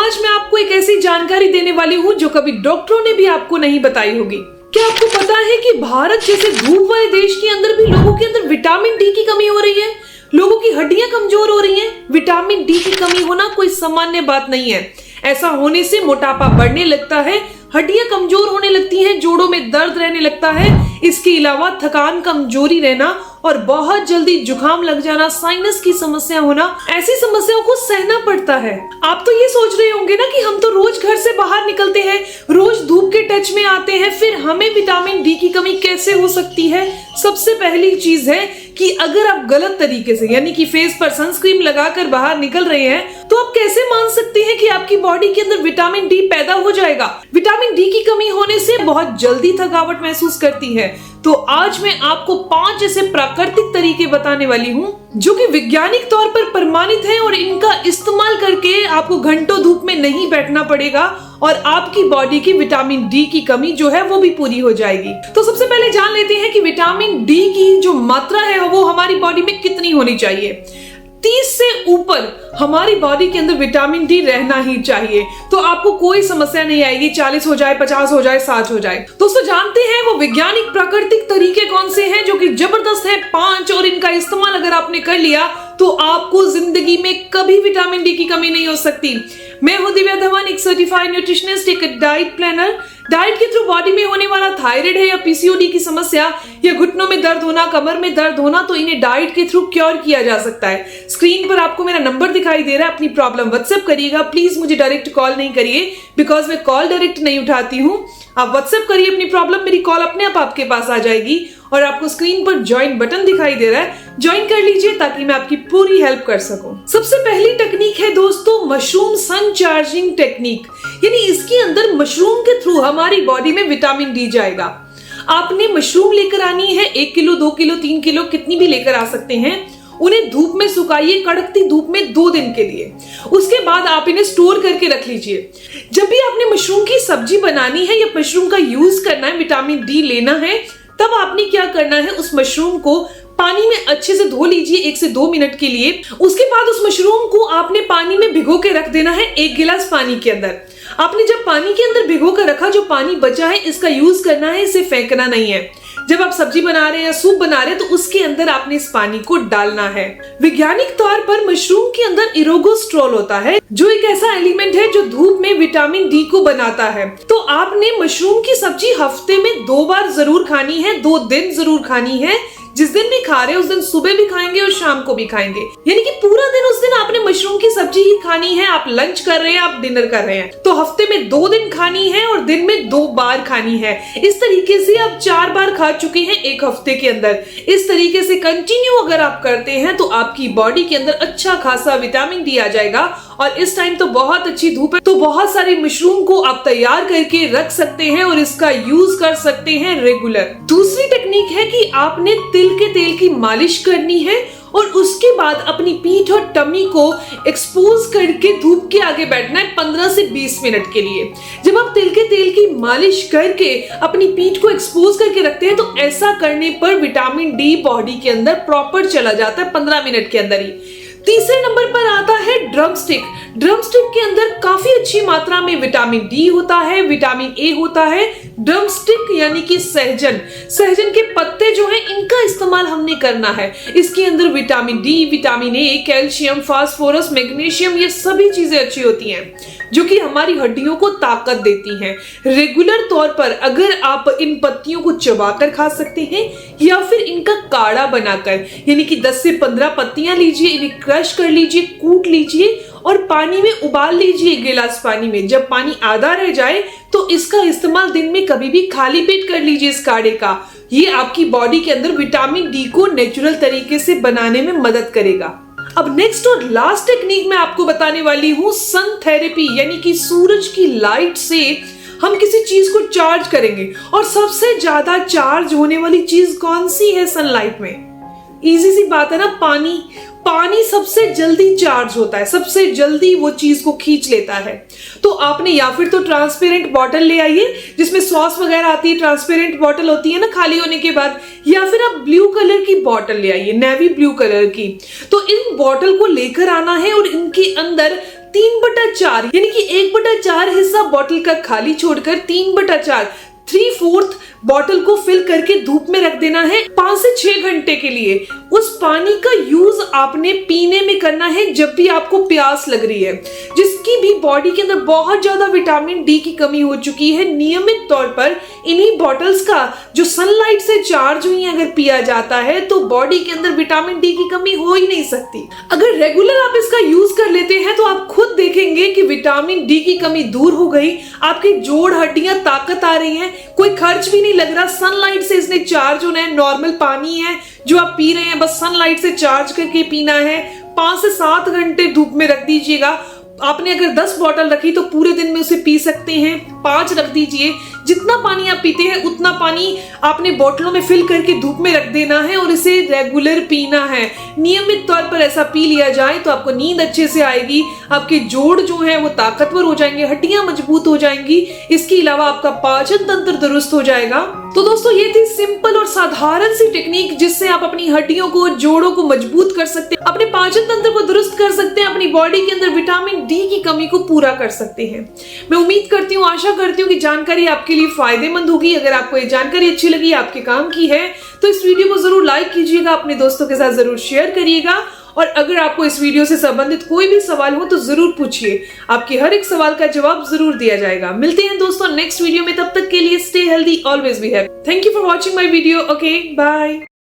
आज मैं आपको एक ऐसी जानकारी देने वाली हूँ जो कभी डॉक्टरों ने भी आपको नहीं बताई होगी। क्या आपको पता है कि भारत जैसे धूप वाले देश के अंदर भी लोगों के अंदर विटामिन डी की कमी हो रही है, लोगों की हड्डियां कमजोर हो रही हैं। विटामिन डी की कमी होना कोई सामान्य बात नहीं है। ऐसा होने से मोटापा बढ़ने लगता है, हड्डियां कमजोर होने लगती हैं, जोड़ों में दर्द रहने लगता है। इसके अलावा थकान, कमजोरी रहना और बहुत जल्दी जुकाम लग जाना, साइनस की समस्या होना, ऐसी समस्याओं को सहना पड़ता है। आप तो ये सोच रहे होंगे ना कि हम तो रोज घर से बाहर निकलते हैं, रोज धूप के टच में आते हैं, फिर हमें विटामिन डी की कमी कैसे हो सकती है। सबसे पहली चीज है कि अगर आप गलत तरीके से यानी कि फेस पर सनस्क्रीन लगाकर बाहर निकल रहे हैं तो आप कैसे मान सकते हैं कि आपकी बॉडी के अंदर विटामिन डी पैदा हो जाएगा। विटामिन डी की कमी होने से बहुत जल्दी थकावट महसूस करती है। तो आज मैं आपको 5 ऐसे प्राकृतिक तरीके बताने वाली हूँ जो कि वैज्ञानिक तौर पर प्रमाणित हैं और इनका इस्तेमाल करके आपको घंटों धूप में नहीं बैठना पड़ेगा और आपकी बॉडी की विटामिन डी की कमी जो है वो भी पूरी हो जाएगी। तो सबसे पहले जान लेते हैं कि विटामिन डी की जो मात्रा है वो हमारी बॉडी में कितनी होनी चाहिए। 30 से ऊपर हमारी बॉडी के अंदर विटामिन डी रहना ही चाहिए, तो आपको कोई समस्या नहीं आएगी। 40 हो जाए, 50 हो जाए, 60 हो जाए। दोस्तों जानते हैं वो वैज्ञानिक प्राकृतिक तरीके कौन से हैं जो कि जबरदस्त है 5, और इनका इस्तेमाल अगर आपने कर लिया तो आपको जिंदगी में कभी विटामिन डी की कमी नहीं हो सकती। मैं हूं दिव्या धवन, एक सर्टिफाइड न्यूट्रिशनिस्ट, एक डाइट प्लानर। डाइट के थ्रू बॉडी में होने वाला थायराइड है या पीसीओडी की समस्या या घुटनों में दर्द होना, कमर में दर्द होना, तो इन्हें डाइट के थ्रू क्योर किया जा सकता है। स्क्रीन पर आपको मेरा नंबर दिखाई दे रहा है, अपनी प्रॉब्लम व्हाट्सएप करिएगा। प्लीज मुझे डायरेक्ट कॉल नहीं करिए, बिकॉज मैं कॉल डायरेक्ट नहीं उठाती हूँ। आप व्हाट्सएप करिए अपनी प्रॉब्लम, मेरी कॉल अपने आप आपके पास आ जाएगी। और आपको स्क्रीन पर ज्वाइन बटन दिखाई दे रहा है, ज्वाइन कर लीजिए ताकि मैं आपकी पूरी हेल्प कर सकूं। सबसे पहली टेक्निक है दोस्तों मशरूम सन चार्जिंग टेक्निक, यानी इसके अंदर मशरूम के थ्रू हमारी बॉडी में विटामिन डी जाएगा। आपने मशरूम लेकर आनी है, 1 किलो, 2 किलो, 3 किलो, कितनी भी लेकर आ सकते हैं। उन्हें धूप में सुखाइए, कड़कती धूप में 2 दिन के लिए। उसके बाद आप इन्हें स्टोर करके रख लीजिए। जब भी आपने मशरूम की सब्जी बनानी है या मशरूम का यूज करना है, विटामिन डी लेना है, तब आपने क्या करना है, उस मशरूम को पानी में अच्छे से धो लीजिए 1 से 2 मिनट के लिए। उसके बाद उस मशरूम को आपने पानी में भिगो के रख देना है 1 गिलास पानी के अंदर। आपने जब पानी के अंदर भिगो कर रखा, जो पानी बचा है इसका यूज करना है, इसे फेंकना नहीं है। जब आप सब्जी बना रहे हैं या सूप बना रहे हैं तो उसके अंदर आपने इस पानी को डालना है। वैज्ञानिक तौर पर मशरूम के अंदर इरोगोस्ट्रोल होता है जो एक ऐसा एलिमेंट है जो धूप में विटामिन डी को बनाता है। तो आपने मशरूम की सब्जी हफ्ते में 2 बार जरूर खानी है, 2 दिन जरूर खानी है। जिस दिन भी खा रहे हैं उस दिन सुबह भी खाएंगे और शाम को भी खाएंगे, यानी कि पूरा दिन उस दिन आपने मशरूम की सब्जी ही खानी है। आप लंच कर रहे हैं, आप डिनर कर रहे हैं, तो हफ्ते में 2 दिन खानी है और दिन में 2 बार खानी है। इस तरीके से आप 4 बार खा चुके हैं 1 हफ्ते के अंदर। इस तरीके से कंटिन्यू अगर आप करते हैं तो आपकी बॉडी के अंदर अच्छा खासा विटामिन डी आ जाएगा। और इस टाइम तो बहुत अच्छी धूप है, तो बहुत सारे मशरूम को आप तैयार करके रख सकते हैं और इसका यूज कर सकते हैं रेगुलर। दूसरी टेक्निक है कि आपने तिल के तेल की मालिश करनी है और उसके बाद अपनी पीठ और टमी को एक्सपोज करके धूप के आगे बैठना है 15 से 20 मिनट के लिए। जब आप तिल के तेल की मालिश करके अपनी पीठ को एक्सपोज करके रखते हैं तो ऐसा करने पर विटामिन डी बॉडी के अंदर प्रॉपर चला जाता है 15 मिनट के अंदर ही। तीसरे नंबर पर आता है ड्रम स्टिक। ड्रम स्टिक के अंदर काफी अच्छी मात्रा में विटामिन डी होता है, विटामिन ए होता है। ड्रम स्टिक यानी कि सहजन, सहजन के पत्ते जो हैं इनका इस्तेमाल हमने करना है। इसके अंदर vitamin D, vitamin A, calcium, phosphorus, magnesium, ये सभी चीजें अच्छी होती हैं जो कि हमारी हड्डियों को ताकत देती हैं। रेगुलर तौर पर अगर आप इन पत्तियों को चबाकर खा सकते हैं या फिर इनका काढ़ा बनाकर, यानी कि 10 से 15 पत्तियां लीजिए, इन्हें क्रश कर लीजिए, कूट लीजिए और पानी में उबाल लीजिए 1 गिलास पानी में। जब पानी आधा रह जाए तो इसका इस्तेमाल दिन में कभी भी खाली पेट कर लीजिए इस काढ़े का। ये आपकी बॉडी के अंदर विटामिन डी को नेचुरल तरीके से बनाने में मदद करेगा। अब नेक्स्ट और लास्ट टेक्निक मैं आपको बताने वाली हूँ सन थेरेपी, यानी कि सूरज की लाइट से हम किसी चीज को चार्ज करेंगे। और सबसे ज्यादा चार्ज होने वाली चीज कौन सी है सनलाइट में? इजी सी बात है ना, पानी। पानी सबसे जल्दी चार्ज होता है, सबसे जल्दी वो चीज को खींच लेता है। तो आपने या फिर तो ट्रांसपेरेंट बॉटल ले आइए जिसमें सॉस वगैरह आती है, ट्रांसपेरेंट बॉटल होती है ना खाली होने के बाद, या फिर आप ब्लू कलर की बॉटल ले आइए, नेवी ब्लू कलर की। तो इन बॉटल को लेकर आना है और इनके अंदर 3/4 यानी कि 1/4 हिस्सा बॉटल का खाली छोड़कर 3/4 3/4 बॉटल को फिल करके धूप में रख देना है 5 से 6 घंटे के लिए। उस पानी का यूज आपने पीने में करना है जब भी आपको प्यास लग रही है। जिसकी भी बॉडी के अंदर बहुत ज्यादा विटामिन डी की कमी हो चुकी है, नियमित तौर पर इन्हीं बॉटल्स का जो सनलाइट से चार्ज हुई है अगर पिया जाता है तो बॉडी के अंदर विटामिन डी की कमी हो ही नहीं सकती। अगर रेगुलर आप इसका यूज कर लेते हैं तो आप खुद देखेंगे कि विटामिन डी की कमी दूर हो गई, आपके जोड़ हड्डियां ताकत आ रही हैं, कोई खर्च भी नहीं लग रहा। सनलाइट से इसने चार्ज होना है, नॉर्मल पानी है जो आप पी रहे हैं, बस सनलाइट से चार्ज करके पीना है। 5 से 7 घंटे धूप में रख दीजिएगा। आपने अगर 10 बॉटल रखी तो पूरे दिन में उसे पी सकते हैं। 5 रख दीजिए। जितना पानी आप पीते हैं उतना पानी आपने बोतलों में फिल करके धूप में रख देना है और इसे रेगुलर पीना है। नियमित तौर पर ऐसा पी लिया जाए तो आपको नींद अच्छे से आएगी, आपके जोड़ जो है वो ताकतवर हो जाएंगे, हड्डियां मजबूत हो जाएंगी। इसके अलावा आपका पाचन तंत्र दुरुस्त हो जाएगा। तो दोस्तों ये थी सिंपल और साधारण सी टेक्निक जिससे आप अपनी हड्डियों को, जोड़ों को मजबूत कर सकते हैं, अपने पाचन तंत्र को दुरुस्त कर सकते हैं, अपनी बॉडी के अंदर विटामिन डी की कमी को पूरा कर सकते हैं। मैं उम्मीद करती हूँ, आशा करती हूँ कि जानकारी आपके लिए फायदेमंद होगी। अगर आपको ये जानकारी अच्छी लगी, आपके काम की है, तो इस वीडियो को जरूर लाइक कीजिएगा, अपने दोस्तों के साथ जरूर शेयर करिएगा। और अगर आपको इस वीडियो से संबंधित कोई भी सवाल हो तो जरूर पूछिए, आपके हर एक सवाल का जवाब जरूर दिया जाएगा। मिलते हैं दोस्तों नेक्स्ट वीडियो में, तब तक के लिए stay healthy, always be happy. Thank you for watching my video. Okay, bye.